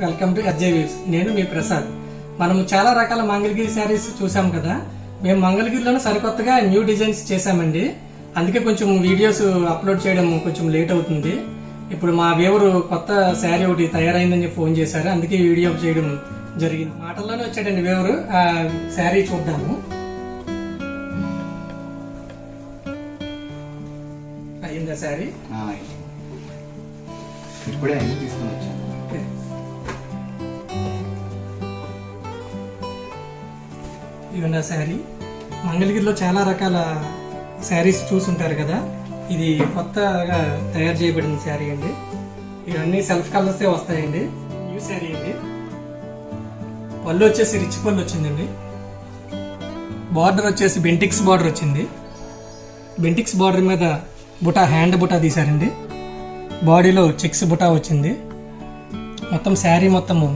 Welcome to SJ views. నేను మీ ప్రసాద్. మనం చాలా రకాల మంగళగిరి శారీస్ చూసాం కదా. మేము మంగళగిరిలోనే సరికొత్తగా న్యూ డిజైన్స్ చేసామండి. అందుకే కొంచెం వీడియోస్ అప్లోడ్ చేయడం కొంచెం లేట్ అవుతుంది. ఇప్పుడు మా వేవరు కొత్త శారీ ఒకటి తయారైందని ఫోన్ చేశారు, అందుకే ఈ వీడియో చేయడం జరిగింది. మాటల్లోనే వచ్చాడండి వేవరు. ఆ శారీ చూద్దాము. అయిందా శారీ? ఇప్పుడే తీసుకుని వచ్చాను. ఇవన్న శారీ. మంగళగిరిలో చాలా రకాల శారీస్ చూసుంటారు కదా, ఇది కొత్తగా తయారు చేయబడిన శారీ అండి. ఇవన్నీ సెల్ఫ్ కలర్సే వస్తాయండి. న్యూ శారీ అండి. పళ్ళు వచ్చేసి రిచ్ పళ్ళు వచ్చిందండి. బార్డర్ వచ్చేసి బెంటిక్స్ బార్డర్ వచ్చింది. బెంటిక్స్ బార్డర్ మీద బుటా, హ్యాండ్ బుటా తీశారండి. బాడీలో చెక్స్ బుటా వచ్చింది. మొత్తం శారీ మొత్తము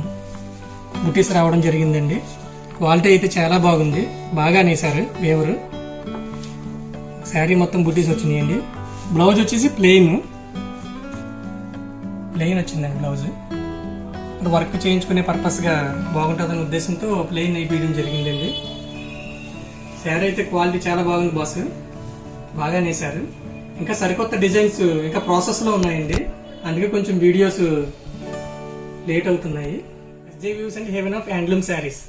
బుటీస్ రావడం జరిగిందండి. క్వాలిటీ అయితే చాలా బాగుంది, బాగా నేసారు వేవరు. శారీ మొత్తం బుటీస్ వచ్చినాయండి. బ్లౌజ్ వచ్చేసి ప్లెయిన్ వచ్చిందండి. బ్లౌజ్ వర్క్ చేయించుకునే పర్పస్గా బాగుంటుందనే ఉద్దేశంతో ప్లెయిన్ అయిపోయడం జరిగిందండి. శారీ అయితే క్వాలిటీ చాలా బాగుంది బాస్, బాగా నేసారు. ఇంకా సరికొత్త డిజైన్స్ ఇంకా ప్రాసెస్లో ఉన్నాయండి, అందుకే కొంచెం వీడియోస్ లేట్ అవుతున్నాయి. SJ views and heaven of handloom saris.